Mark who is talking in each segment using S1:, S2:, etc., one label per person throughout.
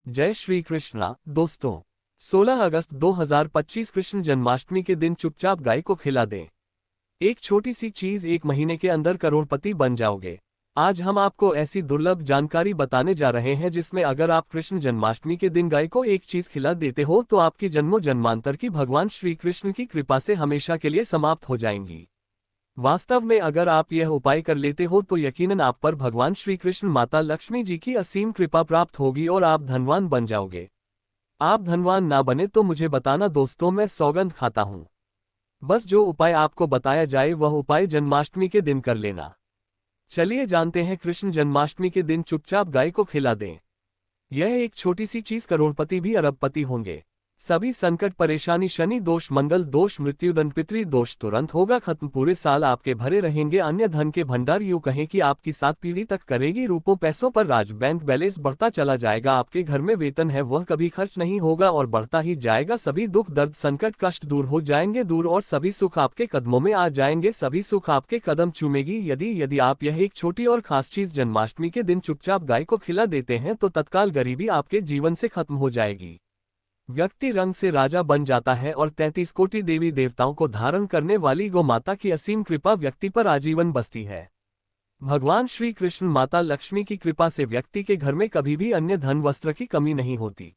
S1: जय श्री कृष्णा दोस्तों। 16 अगस्त 2025 कृष्ण जन्माष्टमी के दिन चुपचाप गाय को खिला दें। एक छोटी सी चीज 1 महीने के अंदर करोड़पति बन जाओगे। आज हम आपको ऐसी दुर्लभ जानकारी बताने जा रहे हैं जिसमें अगर आप कृष्ण जन्माष्टमी के दिन गाय को एक चीज खिला देते हो तो आपकी जन्मों जन्मांतर की भगवान श्री कृष्ण की कृपा से हमेशा के लिए समाप्त हो जाएंगी। वास्तव में अगर आप यह उपाय कर लेते हो तो यकीनन आप पर भगवान श्री कृष्ण माता लक्ष्मी जी की असीम कृपा प्राप्त होगी और आप धनवान बन जाओगे। आप धनवान ना बने तो मुझे बताना दोस्तों, मैं सौगंध खाता हूं। बस जो उपाय आपको बताया जाए वह उपाय जन्माष्टमी के दिन कर लेना। चलिए जानते हैं। कृष्ण जन्माष्टमी के दिन चुपचाप गाय को खिला दें। यह एक छोटी सी चीज करोड़पति भी अरबपति होंगे। सभी संकट परेशानी शनि दोष मंगल दोष मृत्युदंड पितृ दोष तुरंत होगा खत्म। पूरे साल आपके भरे रहेंगे अन्य धन के भंडार। यूं कहें कि आपकी 7 पीढ़ी तक करेगी रूपों पैसों पर राज। बैंक बैलेंस बढ़ता चला जाएगा। आपके घर में वेतन है वह कभी खर्च नहीं होगा और बढ़ता ही जाएगा। सभी दुख दर्द संकट कष्ट दूर हो जाएंगे दूर और सभी सुख आपके कदमों में आ जाएंगे। सभी सुख आपके कदम चूमेगी। यदि आप यह एक छोटी और खास चीज जन्माष्टमी के दिन चुपचाप गाय को खिला देते हैं तो तत्काल गरीबी आपके जीवन से खत्म हो जाएगी। व्यक्ति रंग से राजा बन जाता है और 33 कोटि देवी देवताओं को धारण करने वाली गौ माता की असीम कृपा व्यक्ति पर आजीवन बसती है। भगवान श्री कृष्ण माता लक्ष्मी की कृपा से व्यक्ति के घर में कभी भी अन्य धन वस्त्र की कमी नहीं होती।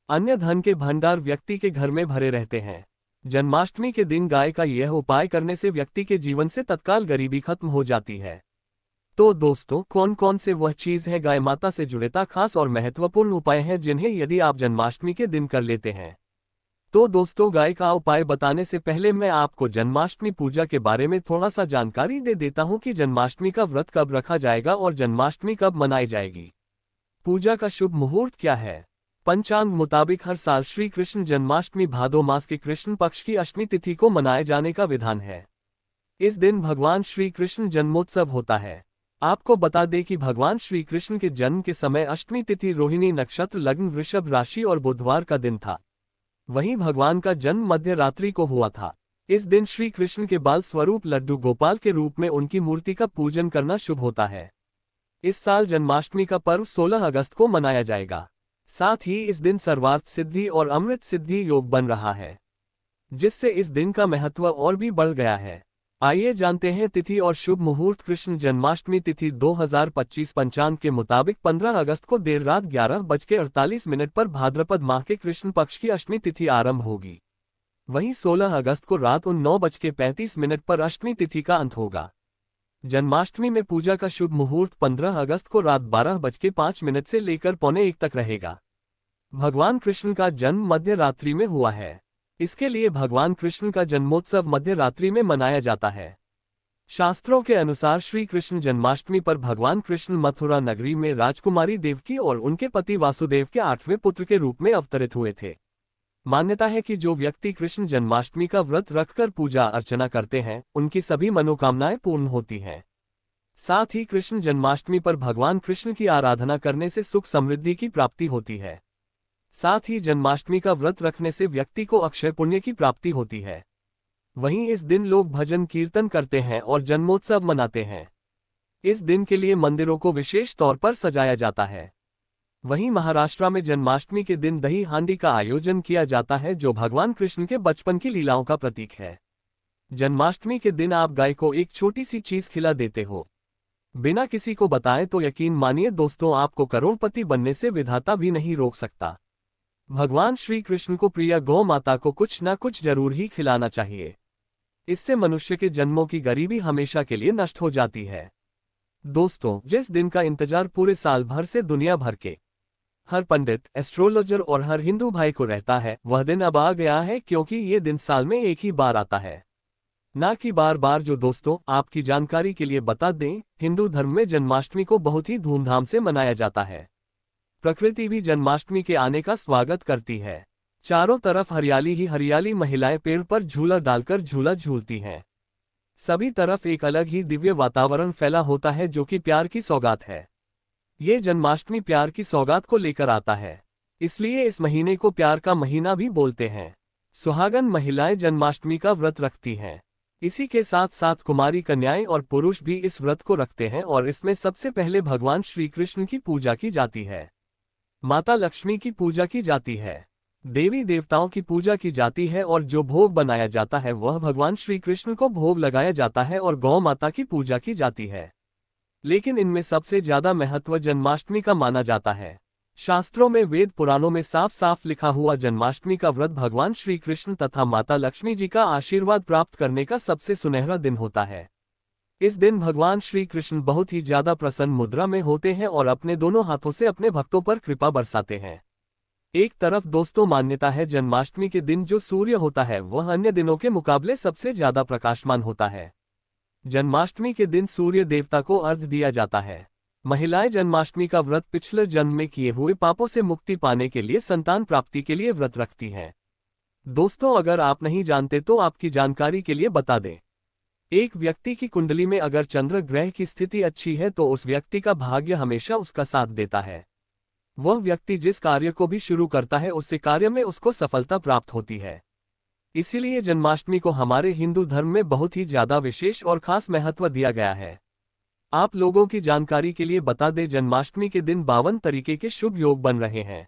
S1: अन्य धन के भंडार व्यक्ति के घर में भरे रहते हैं। जन्माष्टमी के दिन गाय का यह उपाय करने से व्यक्ति के जीवन से तत्काल गरीबी खत्म हो जाती है। तो दोस्तों, कौन कौन से वह चीज है गाय माता से जुड़ता खास और महत्वपूर्ण उपाय हैं जिन्हें यदि आप जन्माष्टमी के दिन कर लेते हैं। तो दोस्तों, गाय का उपाय बताने से पहले मैं आपको जन्माष्टमी पूजा के बारे में थोड़ा सा जानकारी दे देता हूं कि जन्माष्टमी का व्रत कब रखा जाएगा और जन्माष्टमी कब मनाई जाएगी। पूजा का शुभ मुहूर्त क्या है। पंचांग मुताबिक हर साल श्री कृष्ण जन्माष्टमी भादो मास के कृष्ण पक्ष की अष्टमी तिथि को मनाए जाने का विधान है। इस दिन भगवान श्री कृष्ण जन्मोत्सव होता है। आपको बता दें कि भगवान श्री कृष्ण के जन्म के समय अष्टमी तिथि रोहिणी नक्षत्र लग्न वृषभ राशि और बुधवार का दिन था। वहीं भगवान का जन्म मध्य रात्रि को हुआ था। इस दिन श्री कृष्ण के बाल स्वरूप लड्डू गोपाल के रूप में उनकी मूर्ति का पूजन करना शुभ होता है। इस साल जन्माष्टमी का पर्व 16 अगस्त को मनाया जाएगा। साथ ही इस दिन सर्वार्थ सिद्धि और अमृत सिद्धि योग बन रहा है, जिससे इस दिन का महत्व और भी बढ़ गया है। आइए जानते हैं तिथि और शुभ मुहूर्त। कृष्ण जन्माष्टमी तिथि 2025 पंचांग के मुताबिक 15 अगस्त को देर रात 11:48 पर भाद्रपद माह के कृष्ण पक्ष की अष्टमी तिथि आरंभ होगी। वहीं 16 अगस्त को रात 9:35 पर अष्टमी तिथि का अंत होगा। जन्माष्टमी में पूजा का शुभ मुहूर्त 15 अगस्त को रात 12:05 से लेकर 12:45 तक रहेगा। भगवान कृष्ण का जन्म मध्य रात्रि में हुआ है, इसके लिए भगवान कृष्ण का जन्मोत्सव मध्य रात्रि में मनाया जाता है। शास्त्रों के अनुसार श्री कृष्ण जन्माष्टमी पर भगवान कृष्ण मथुरा नगरी में राजकुमारी देवकी और उनके पति वासुदेव के 8वें पुत्र के रूप में अवतरित हुए थे। मान्यता है कि जो व्यक्ति कृष्ण जन्माष्टमी का व्रत रखकर पूजा अर्चना करते हैं उनकी सभी मनोकामनाएं पूर्ण होती हैं। साथ ही कृष्ण जन्माष्टमी पर भगवान कृष्ण की आराधना करने से सुख समृद्धि की प्राप्ति होती है। साथ ही जन्माष्टमी का व्रत रखने से व्यक्ति को अक्षय पुण्य की प्राप्ति होती है। वहीं इस दिन लोग भजन कीर्तन करते हैं और जन्मोत्सव मनाते हैं। इस दिन के लिए मंदिरों को विशेष तौर पर सजाया जाता है। वहीं महाराष्ट्र में जन्माष्टमी के दिन दही हांडी का आयोजन किया जाता है जो भगवान कृष्ण के बचपन की लीलाओं का प्रतीक है। जन्माष्टमी के दिन आप गाय को एक छोटी सी चीज खिला देते हो बिना किसी को बताएं तो यकीन मानिए दोस्तों, आपको करोड़पति बनने से विधाता भी नहीं रोक सकता। भगवान श्री कृष्ण को प्रिय गौ माता को कुछ न कुछ जरूर ही खिलाना चाहिए। इससे मनुष्य के जन्मों की गरीबी हमेशा के लिए नष्ट हो जाती है। दोस्तों, जिस दिन का इंतजार पूरे साल भर से दुनिया भर के हर पंडित, एस्ट्रोलॉजर और हर हिंदू भाई को रहता है, वह दिन अब आ गया है क्योंकि ये दिन साल में एक ही बार आता है, ना कि बार बार। जो दोस्तों, आपकी जानकारी के लिए बता दें, हिंदू धर्म में जन्माष्टमी को बहुत ही धूमधाम से मनाया जाता है। प्रकृति भी जन्माष्टमी के आने का स्वागत करती है। चारों तरफ हरियाली ही हरियाली। महिलाएं पेड़ पर झूला डालकर झूला झूलती हैं। सभी तरफ एक अलग ही दिव्य वातावरण फैला होता है जो कि प्यार की सौगात है। ये जन्माष्टमी प्यार की सौगात को लेकर आता है, इसलिए इस महीने को प्यार का महीना भी बोलते हैं। सुहागन महिलाएं जन्माष्टमी का व्रत रखती हैं। इसी के साथ साथ कुमारी कन्याएं और पुरुष भी इस व्रत को रखते हैं और इसमें सबसे पहले भगवान श्री कृष्ण की पूजा की जाती है। माता लक्ष्मी की पूजा की जाती है। देवी देवताओं की पूजा की जाती है और जो भोग बनाया जाता है वह भगवान श्री कृष्ण को भोग लगाया जाता है और गौ माता की पूजा की जाती है। लेकिन इनमें सबसे ज्यादा महत्व जन्माष्टमी का माना जाता है। शास्त्रों में, वेद पुराणों में साफ साफ लिखा हुआ जन्माष्टमी का व्रत भगवान श्री कृष्ण तथा माता लक्ष्मी जी का आशीर्वाद प्राप्त करने का सबसे सुनहरा दिन होता है। इस दिन भगवान श्री कृष्ण बहुत ही ज्यादा प्रसन्न मुद्रा में होते हैं और अपने दोनों हाथों से अपने भक्तों पर कृपा बरसाते हैं। एक तरफ दोस्तों मान्यता है जन्माष्टमी के दिन जो सूर्य होता है वह अन्य दिनों के मुकाबले सबसे ज्यादा प्रकाशमान होता है। जन्माष्टमी के दिन सूर्य देवता को अर्घ्य दिया जाता है। महिलाएं जन्माष्टमी का व्रत पिछले जन्म में किए हुए पापों से मुक्ति पाने के लिए संतान प्राप्ति के लिए व्रत रखती हैं। दोस्तों, अगर आप नहीं जानते तो आपकी जानकारी के लिए बता दें। एक व्यक्ति की कुंडली में अगर चंद्र ग्रह की स्थिति अच्छी है तो उस व्यक्ति का भाग्य हमेशा उसका साथ देता है। वह व्यक्ति जिस कार्य को भी शुरू करता है उससे कार्य में उसको सफलता प्राप्त होती है। इसीलिए जन्माष्टमी को हमारे हिंदू धर्म में बहुत ही ज्यादा विशेष और खास महत्व दिया गया है। आप लोगों की जानकारी के लिए बता दें, जन्माष्टमी के दिन 52 तरीके के शुभ योग बन रहे हैं।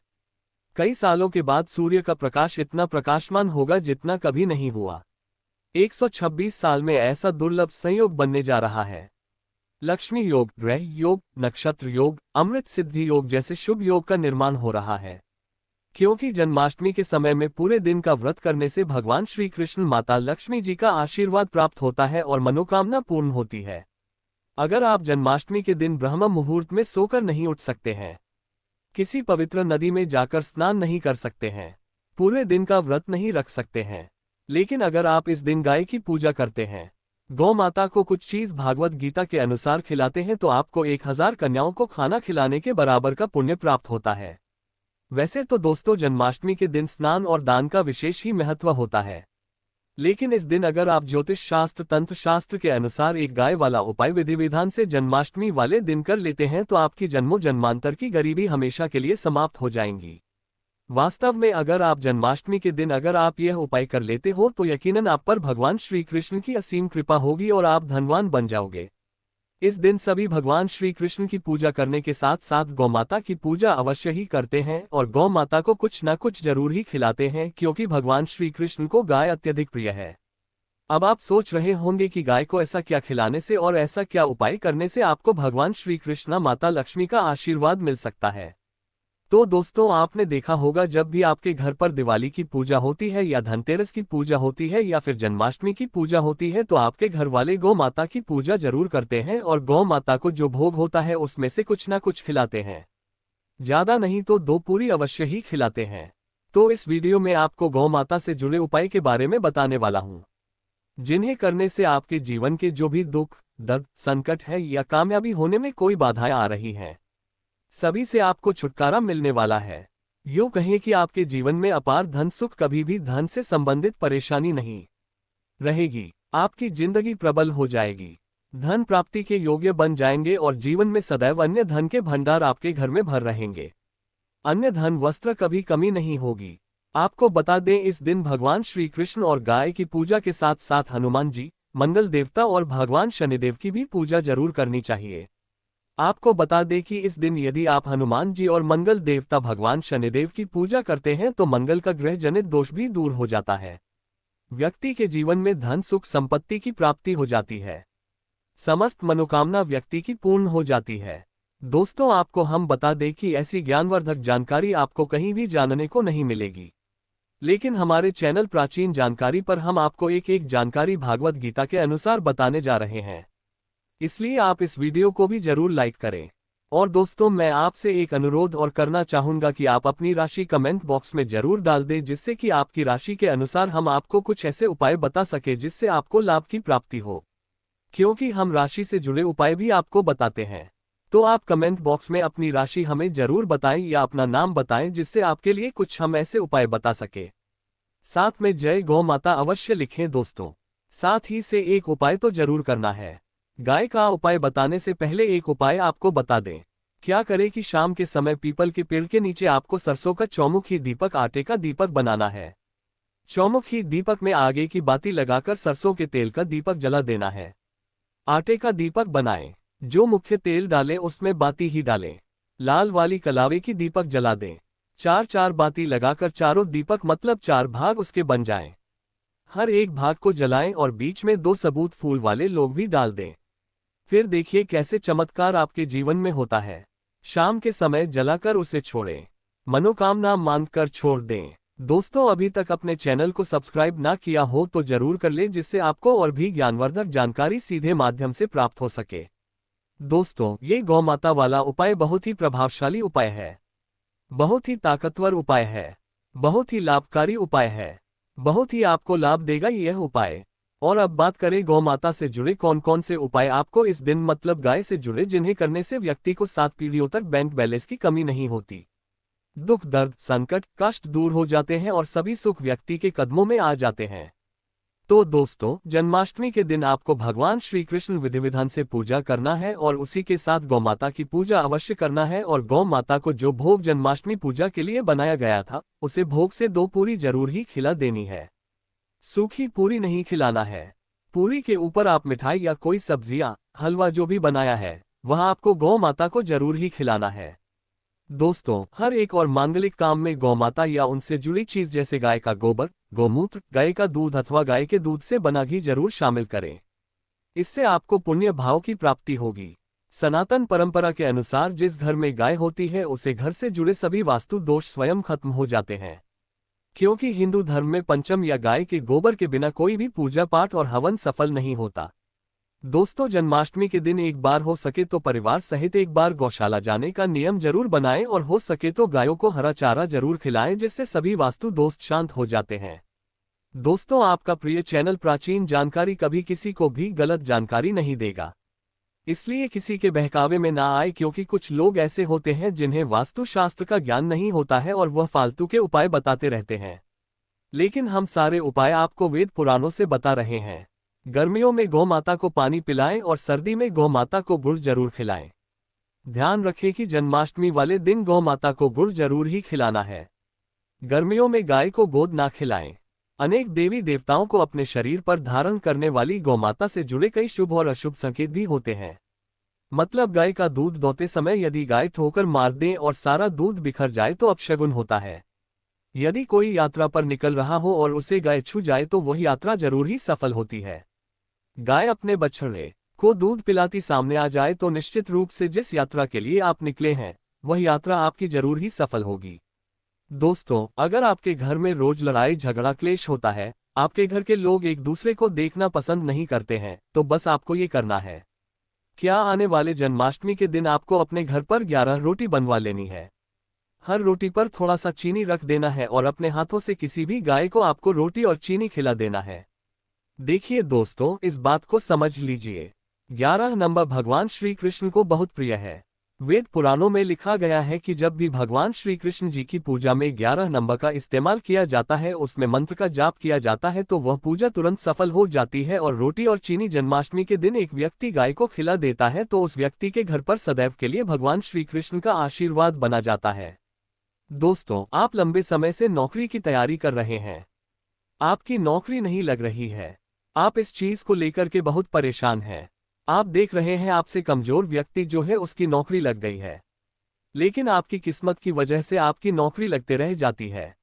S1: कई सालों के बाद सूर्य का प्रकाश इतना प्रकाशमान होगा जितना कभी नहीं हुआ। 126 साल में ऐसा दुर्लभ संयोग बनने जा रहा है। लक्ष्मी योग, ग्रह योग, नक्षत्र योग, अमृत सिद्धि योग जैसे शुभ योग का निर्माण हो रहा है। क्योंकि जन्माष्टमी के समय में पूरे दिन का व्रत करने से भगवान श्री कृष्ण माता लक्ष्मी जी का आशीर्वाद प्राप्त होता है और मनोकामना पूर्ण होती है। अगर आप जन्माष्टमी के दिन ब्रह्म मुहूर्त में सोकर नहीं उठ सकते हैं, किसी पवित्र नदी में जाकर स्नान नहीं कर सकते हैं, पूरे दिन का व्रत नहीं रख सकते हैं, लेकिन अगर आप इस दिन गाय की पूजा करते हैं, गौ माता को कुछ चीज भागवत गीता के अनुसार खिलाते हैं तो आपको 1000 कन्याओं को खाना खिलाने के बराबर का पुण्य प्राप्त होता है। वैसे तो दोस्तों जन्माष्टमी के दिन स्नान और दान का विशेष ही महत्व होता है, लेकिन इस दिन अगर आप ज्योतिष शास्त्र तंत्र शास्त्र के अनुसार एक गाय वाला उपाय विधि विधान से जन्माष्टमी वाले दिन कर लेते हैं तो आपकी जन्मों जन्मांतर की गरीबी हमेशा के लिए समाप्त हो जाएंगी। वास्तव में अगर आप जन्माष्टमी के दिन अगर आप यह उपाय कर लेते हो तो यकीनन आप पर भगवान श्री कृष्ण की असीम कृपा होगी और आप धनवान बन जाओगे। इस दिन सभी भगवान श्री कृष्ण की पूजा करने के साथ साथ गौ माता की पूजा अवश्य ही करते हैं और गौ माता को कुछ न कुछ जरूर ही खिलाते हैं, क्योंकि भगवान श्री कृष्ण को गाय अत्यधिक प्रिय है। अब आप सोच रहे होंगे कि गाय को ऐसा क्या खिलाने से और ऐसा क्या उपाय करने से आपको भगवान श्री कृष्ण माता लक्ष्मी का आशीर्वाद मिल सकता है। तो दोस्तों, आपने देखा होगा जब भी आपके घर पर दिवाली की पूजा होती है या धनतेरस की पूजा होती है या फिर जन्माष्टमी की पूजा होती है तो आपके घर वाले गौ माता की पूजा जरूर करते हैं और गौ माता को जो भोग होता है उसमें से कुछ ना कुछ खिलाते हैं। ज्यादा नहीं तो 2 पूरी अवश्य ही खिलाते हैं। तो इस वीडियो में आपको गौ माता से जुड़े उपाय के बारे में बताने वाला हूँ, जिन्हें करने से आपके जीवन के जो भी दुख, दर्द, संकट है या कामयाबी होने में कोई बाधाएं आ रही हैं, सभी से आपको छुटकारा मिलने वाला है। यूं कहें कि आपके जीवन में अपार धन सुख, कभी भी धन से संबंधित परेशानी नहीं रहेगी। आपकी जिंदगी प्रबल हो जाएगी, धन प्राप्ति के योग्य बन जाएंगे और जीवन में सदैव अन्य धन के भंडार आपके घर में भर रहेंगे। अन्य धन वस्त्र कभी कमी नहीं होगी। आपको बता दें, इस दिन भगवान श्री कृष्ण और गाय की पूजा के साथ साथ हनुमान जी, मंगल देवता और भगवान शनिदेव की भी पूजा जरूर करनी चाहिए। आपको बता दें कि इस दिन यदि आप हनुमान जी और मंगल देवता भगवान शनिदेव की पूजा करते हैं तो मंगल का ग्रह जनित दोष भी दूर हो जाता है। व्यक्ति के जीवन में धन सुख संपत्ति की प्राप्ति हो जाती है। समस्त मनोकामना व्यक्ति की पूर्ण हो जाती है। दोस्तों, आपको हम बता दें कि ऐसी ज्ञानवर्धक जानकारी आपको कहीं भी जानने को नहीं मिलेगी, लेकिन हमारे चैनल प्राचीन जानकारी पर हम आपको एक एक जानकारी भागवत गीता के अनुसार बताने जा रहे हैं। इसलिए आप इस वीडियो को भी जरूर लाइक करें। और दोस्तों, मैं आपसे एक अनुरोध और करना चाहूंगा कि आप अपनी राशि कमेंट बॉक्स में जरूर डाल दें, जिससे कि आपकी राशि के अनुसार हम आपको कुछ ऐसे उपाय बता सके जिससे आपको लाभ की प्राप्ति हो, क्योंकि हम राशि से जुड़े उपाय भी आपको बताते हैं। तो आप कमेंट बॉक्स में अपनी राशि हमें जरूर बताएं या अपना नाम बताएं, जिससे आपके लिए कुछ हम ऐसे उपाय बता सके। साथ में जय गौ माता अवश्य लिखें दोस्तों। साथ ही से एक उपाय तो जरूर करना है। गाय का उपाय बताने से पहले एक उपाय आपको बता दें। क्या करें कि शाम के समय पीपल के पेड़ के नीचे आपको सरसों का चौमुखी दीपक, आटे का दीपक बनाना है। चौमुखी दीपक में आगे की बाती लगाकर सरसों के तेल का दीपक जला देना है। आटे का दीपक बनाएं, जो मुख्य तेल डालें उसमें बाती ही डालें। लाल वाली कलावे की दीपक जला दें। 4-4 बाती लगाकर चारों दीपक मतलब 4 भाग उसके बन जाएं। हर एक भाग को जलाएं और बीच में 2 सबूत फूल वाले लोग भी डाल दें। फिर देखिए कैसे चमत्कार आपके जीवन में होता है। शाम के समय जलाकर उसे छोड़ें। मनोकामना मांगकर छोड़ दें। दोस्तों, अभी तक अपने चैनल को सब्सक्राइब ना किया हो तो जरूर कर ले, जिससे आपको और भी ज्ञानवर्धक जानकारी सीधे माध्यम से प्राप्त हो सके। दोस्तों, ये गौ माता वाला उपाय बहुत ही प्रभावशाली उपाय है, बहुत ही ताकतवर उपाय है, बहुत ही लाभकारी उपाय है, बहुत ही आपको लाभ देगा यह उपाय। और अब बात करें गौ माता से जुड़े कौन कौन से उपाय आपको इस दिन मतलब गाय से जुड़े, जिन्हें करने से व्यक्ति को 7 पीढ़ियों तक बैंक बैलेंस की कमी नहीं होती, दुख दर्द संकट कष्ट दूर हो जाते हैं और सभी सुख व्यक्ति के कदमों में आ जाते हैं। तो दोस्तों, जन्माष्टमी के दिन आपको भगवान श्री कृष्ण विधि विधान से पूजा करना है और उसी के साथ गौ माता की पूजा अवश्य करना है। और गौ माता को जो भोग जन्माष्टमी पूजा के लिए बनाया गया था, उसे भोग से 2 पूरी जरूर ही खिला देनी है। सूखी पूरी नहीं खिलाना है। पूरी के ऊपर आप मिठाई या कोई सब्जियां हलवा जो भी बनाया है वह आपको गौ माता को जरूर ही खिलाना है। दोस्तों, हर एक और मांगलिक काम में गौ माता या उनसे जुड़ी चीज जैसे गाय का गोबर, गोमूत्र, गाय का दूध अथवा गाय के दूध से बना घी जरूर शामिल करें। इससे आपको पुण्य भाव की प्राप्ति होगी। सनातन परंपरा के अनुसार जिस घर में गाय होती है उसे घर से जुड़े सभी वास्तु दोष स्वयं खत्म हो जाते हैं, क्योंकि हिंदू धर्म में पंचम या गाय के गोबर के बिना कोई भी पूजा पाठ और हवन सफल नहीं होता। दोस्तों, जन्माष्टमी के दिन एक बार हो सके तो परिवार सहित एक बार गौशाला जाने का नियम जरूर बनाएं और हो सके तो गायों को हरा चारा जरूर खिलाएं, जिससे सभी वास्तु दोष शांत हो जाते हैं। दोस्तों, आपका प्रिय चैनल प्राचीन जानकारी कभी किसी को भी गलत जानकारी नहीं देगा, इसलिए किसी के बहकावे में ना आए, क्योंकि कुछ लोग ऐसे होते हैं जिन्हें वास्तुशास्त्र का ज्ञान नहीं होता है और वह फालतू के उपाय बताते रहते हैं। लेकिन हम सारे उपाय आपको वेद पुराणों से बता रहे हैं। गर्मियों में गौ माता को पानी पिलाएं और सर्दी में गौ माता को गुड़ जरूर खिलाएं। ध्यान रखें कि जन्माष्टमी वाले दिन गौ माता को गुड़ जरूर ही खिलाना है। गर्मियों में गाय को गोद ना खिलाएं। अनेक देवी देवताओं को अपने शरीर पर धारण करने वाली गौ माता से जुड़े कई शुभ और अशुभ संकेत भी होते हैं। मतलब गाय का दूध दोहते समय यदि गाय ठोकर मार दें और सारा दूध बिखर जाए तो अपशगुन होता है। यदि कोई यात्रा पर निकल रहा हो और उसे गाय छू जाए तो वह यात्रा जरूर ही सफल होती है। गाय अपने बछड़े को दूध पिलाती सामने आ जाए तो निश्चित रूप से जिस यात्रा के लिए आप निकले हैं वह यात्रा आपकी जरूर ही सफल होगी। दोस्तों, अगर आपके घर में रोज लड़ाई झगड़ा क्लेश होता है, आपके घर के लोग एक दूसरे को देखना पसंद नहीं करते हैं, तो बस आपको ये करना है क्या, आने वाले जन्माष्टमी के दिन आपको अपने घर पर 11 रोटी बनवा लेनी है। हर रोटी पर थोड़ा सा चीनी रख देना है और अपने हाथों से किसी भी गाय को आपको रोटी और चीनी खिला देना है। देखिए दोस्तों, इस बात को समझ लीजिए। 11 नंबर भगवान श्री कृष्ण को बहुत प्रिय है। वेद पुराणों में लिखा गया है कि जब भी भगवान श्री कृष्ण जी की पूजा में 11 नंबर का इस्तेमाल किया जाता है, उसमें मंत्र का जाप किया जाता है, तो वह पूजा तुरंत सफल हो जाती है। और रोटी और चीनी जन्माष्टमी के दिन एक व्यक्ति गाय को खिला देता है तो उस व्यक्ति के घर पर सदैव के लिए भगवान श्री कृष्ण का आशीर्वाद बना जाता है। दोस्तों, आप लंबे समय से नौकरी की तैयारी कर रहे हैं, आपकी नौकरी नहीं लग रही है, आप इस चीज को लेकर के बहुत परेशान हैं। आप देख रहे हैं आपसे कमजोर व्यक्ति जो है उसकी नौकरी लग गई है, लेकिन आपकी किस्मत की वजह से आपकी नौकरी लगते रह जाती है।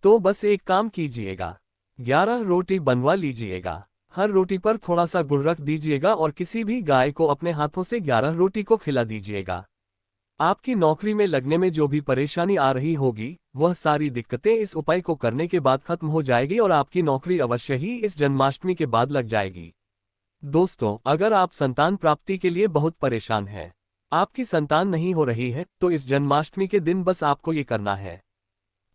S1: तो बस एक काम कीजिएगा, 11 रोटी बनवा लीजिएगा। हर रोटी पर थोड़ा सा गुड़ रख दीजिएगा और किसी भी गाय को अपने हाथों से 11 रोटी को खिला दीजिएगा। आपकी नौकरी में लगने में जो भी परेशानी आ रही होगी वह सारी दिक्कतें इस उपाय को करने के बाद खत्म हो जाएगी और आपकी नौकरी अवश्य ही इस जन्माष्टमी के बाद लग जाएगी। दोस्तों, अगर आप संतान प्राप्ति के लिए बहुत परेशान हैं, आपकी संतान नहीं हो रही है, तो इस जन्माष्टमी के दिन बस आपको ये करना है,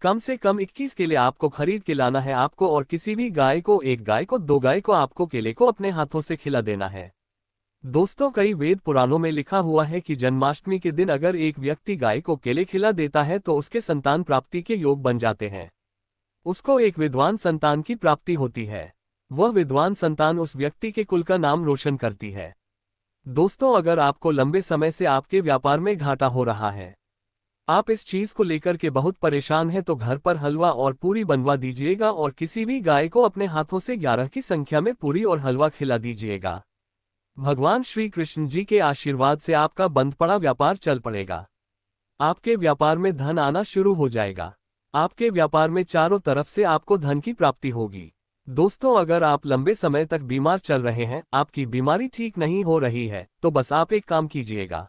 S1: कम से कम 21 केले आपको खरीद के लाना है आपको, और किसी भी गाय को, एक गाय को, 2 गाय को आपको केले को अपने हाथों से खिला देना है। दोस्तों, कई वेद पुराणों में लिखा हुआ है कि जन्माष्टमी के दिन अगर एक व्यक्ति गाय को केले खिला देता है तो उसके संतान प्राप्ति के योग बन जाते हैं, उसको एक विद्वान संतान की प्राप्ति होती है। वह विद्वान संतान उस व्यक्ति के कुल का नाम रोशन करती है। दोस्तों, अगर आपको लंबे समय से आपके व्यापार में घाटा हो रहा है, आप इस चीज को लेकर के बहुत परेशान हैं, तो घर पर हलवा और पूरी बनवा दीजिएगा और किसी भी गाय को अपने हाथों से 11 की संख्या में पूरी और हलवा खिला दीजिएगा। भगवान श्री कृष्ण जी के आशीर्वाद से आपका बंद पड़ा व्यापार चल पड़ेगा। आपके व्यापार में धन आना शुरू हो जाएगा। आपके व्यापार में चारों तरफ से आपको धन की प्राप्ति होगी। दोस्तों, अगर आप लंबे समय तक बीमार चल रहे हैं, आपकी बीमारी ठीक नहीं हो रही है, तो बस आप एक काम कीजिएगा।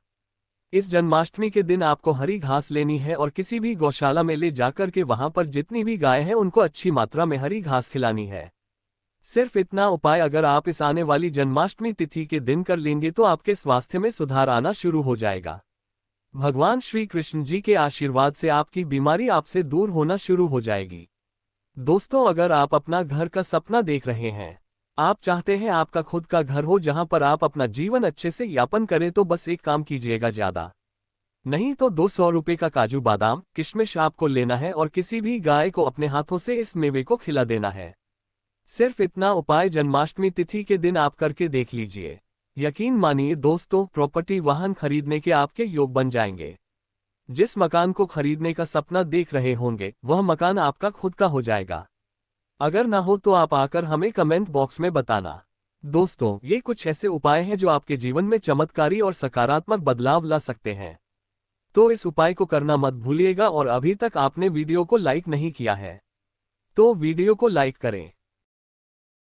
S1: इस जन्माष्टमी के दिन आपको हरी घास लेनी है और किसी भी गौशाला में ले जाकर के वहां पर जितनी भी गाय हैं उनको अच्छी मात्रा में हरी घास खिलानी है। सिर्फ इतना उपाय अगर आप इस आने वाली जन्माष्टमी तिथि के दिन कर लेंगे तो आपके स्वास्थ्य में सुधार आना शुरू हो जाएगा। भगवान श्री कृष्ण जी के आशीर्वाद से आपकी बीमारी आपसे दूर होना शुरू हो जाएगी। दोस्तों, अगर आप अपना घर का सपना देख रहे हैं, आप चाहते हैं आपका खुद का घर हो जहां पर आप अपना जीवन अच्छे से यापन करें, तो बस एक काम कीजिएगा, ज्यादा नहीं तो 200 रुपए का काजू बादाम किशमिश आपको लेना है और किसी भी गाय को अपने हाथों से इस मेवे को खिला देना है। सिर्फ इतना उपाय जन्माष्टमी तिथि के दिन आप करके देख लीजिए। यकीन मानिए दोस्तों, प्रॉपर्टी वाहन खरीदने के आपके योग बन जाएंगे। जिस मकान को खरीदने का सपना देख रहे होंगे वह मकान आपका खुद का हो जाएगा। अगर ना हो तो आप आकर हमें कमेंट बॉक्स में बताना। दोस्तों, ये कुछ ऐसे उपाय हैं जो आपके जीवन में चमत्कारी और सकारात्मक बदलाव ला सकते हैं। तो इस उपाय को करना मत भूलिएगा और अभी तक आपने वीडियो को लाइक नहीं किया है तो वीडियो को लाइक करें।